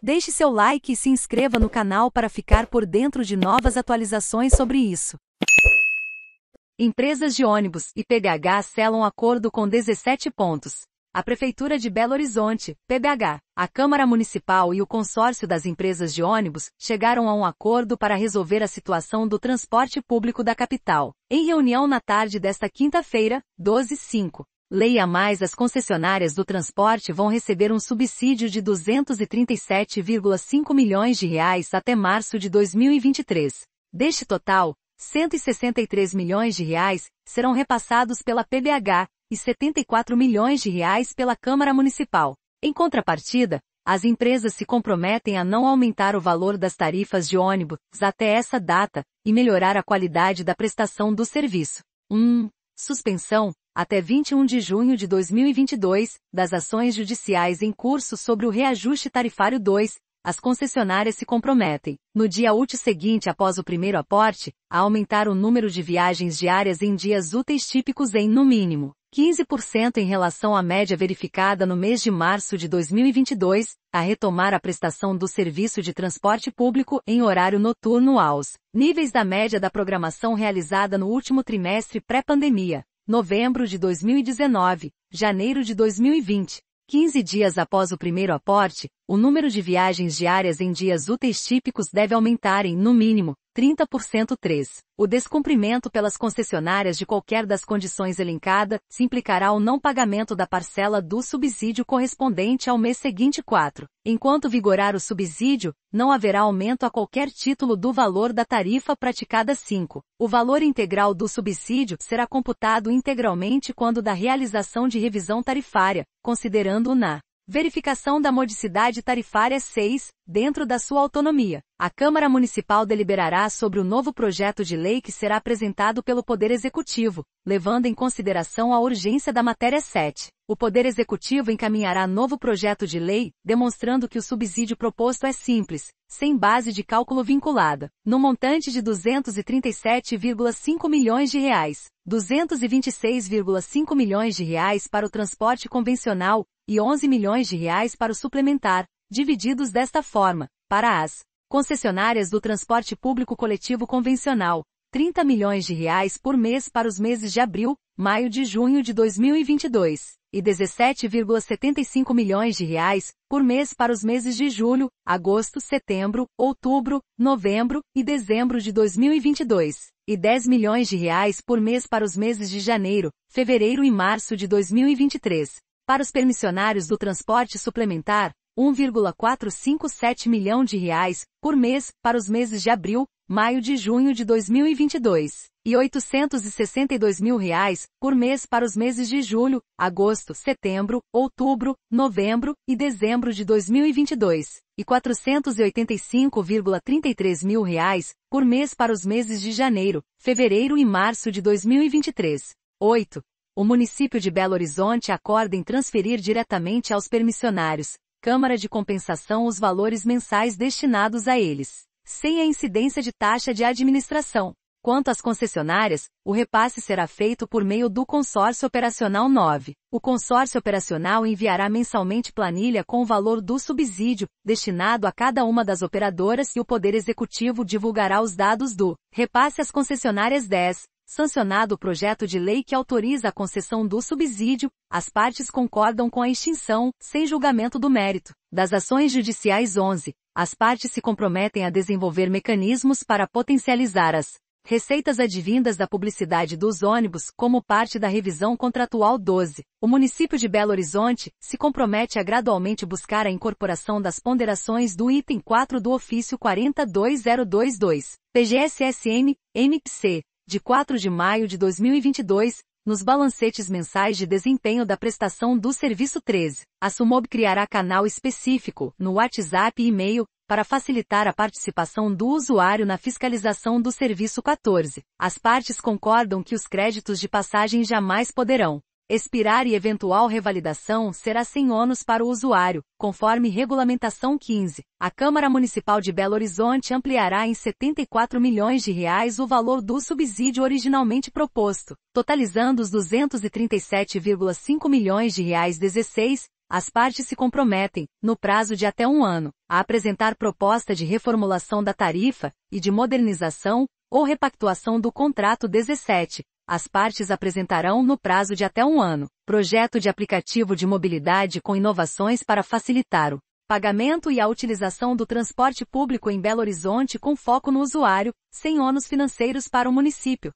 Deixe seu like e se inscreva no canal para ficar por dentro de novas atualizações sobre isso. Empresas de ônibus e PBH selam acordo com 17 pontos. A Prefeitura de Belo Horizonte, PBH, a Câmara Municipal e o consórcio das empresas de ônibus chegaram a um acordo para resolver a situação do transporte público da capital. Em reunião na tarde desta quinta-feira, 12/5. Lei a mais, as concessionárias do transporte vão receber um subsídio de R$ 237,5 milhões até março de 2023. Deste total, R$ 163 milhões serão repassados pela PBH e R$ 74 milhões pela Câmara Municipal. Em contrapartida, as empresas se comprometem a não aumentar o valor das tarifas de ônibus até essa data e melhorar a qualidade da prestação do serviço. Suspensão, até 21 de junho de 2022, das ações judiciais em curso sobre o reajuste tarifário 2, as concessionárias se comprometem, no dia útil seguinte após o primeiro aporte, a aumentar o número de viagens diárias em dias úteis típicos em, no mínimo, 15% em relação à média verificada no mês de março de 2022, a retomar a prestação do serviço de transporte público em horário noturno aos níveis da média da programação realizada no último trimestre pré-pandemia, novembro de 2019, janeiro de 2020. 15 dias após o primeiro aporte, o número de viagens diárias em dias úteis típicos deve aumentar em, no mínimo, 30%. 3. O descumprimento pelas concessionárias de qualquer das condições elencadas se implicará o não pagamento da parcela do subsídio correspondente ao mês seguinte. 4. Enquanto vigorar o subsídio, não haverá aumento a qualquer título do valor da tarifa praticada. 5. O valor integral do subsídio será computado integralmente quando da realização de revisão tarifária, considerando na verificação da modicidade tarifária. 6. Dentro da sua autonomia, a Câmara Municipal deliberará sobre o novo projeto de lei que será apresentado pelo Poder Executivo, levando em consideração a urgência da matéria. 7. O Poder Executivo encaminhará novo projeto de lei, demonstrando que o subsídio proposto é simples, sem base de cálculo vinculada, no montante de R$ 237,5 milhões, R$ 226,5 milhões para o transporte convencional e R$ 11 milhões para o suplementar, divididos desta forma, para as concessionárias do transporte público coletivo convencional, R$ 30 milhões por mês para os meses de abril, maio e junho de 2022, e R$ 17,75 milhões por mês para os meses de julho, agosto, setembro, outubro, novembro e dezembro de 2022, e R$ 10 milhões por mês para os meses de janeiro, fevereiro e março de 2023. Para os permissionários do transporte suplementar, R$ 1,457 milhão por mês para os meses de abril, maio e junho de 2022, e R$ 862 mil por mês para os meses de julho, agosto, setembro, outubro, novembro e dezembro de 2022, e R$ 485,33 mil por mês para os meses de janeiro, fevereiro e março de 2023. 8. O município de Belo Horizonte acorda em transferir diretamente aos permissionários, Câmara de Compensação, os valores mensais destinados a eles, sem a incidência de taxa de administração. Quanto às concessionárias, o repasse será feito por meio do Consórcio Operacional 9. O Consórcio Operacional enviará mensalmente planilha com o valor do subsídio, destinado a cada uma das operadoras, e o Poder Executivo divulgará os dados do repasse às concessionárias. 10. Sancionado o projeto de lei que autoriza a concessão do subsídio, as partes concordam com a extinção, sem julgamento do mérito, das ações judiciais. 11. As partes se comprometem a desenvolver mecanismos para potencializar as receitas advindas da publicidade dos ônibus como parte da revisão contratual. 12. O município de Belo Horizonte se compromete a gradualmente buscar a incorporação das ponderações do item 4 do ofício 42022, PGSSM, MPC, de 4 de maio de 2022, nos balancetes mensais de desempenho da prestação do serviço. 13. A SUMOB criará canal específico, no WhatsApp e e-mail, para facilitar a participação do usuário na fiscalização do serviço. 14. As partes concordam que os créditos de passagem jamais poderão expirar e eventual revalidação será sem ônus para o usuário, conforme regulamentação. 15. A Câmara Municipal de Belo Horizonte ampliará em R$ 74 milhões o valor do subsídio originalmente proposto, totalizando os R$ 237,5 milhões. 16. As partes se comprometem, no prazo de até 1 ano, a apresentar proposta de reformulação da tarifa e de modernização ou repactuação do contrato 17. As partes apresentarão, no prazo de até 1 ano, projeto de aplicativo de mobilidade com inovações para facilitar o pagamento e a utilização do transporte público em Belo Horizonte com foco no usuário, sem ônus financeiros para o município.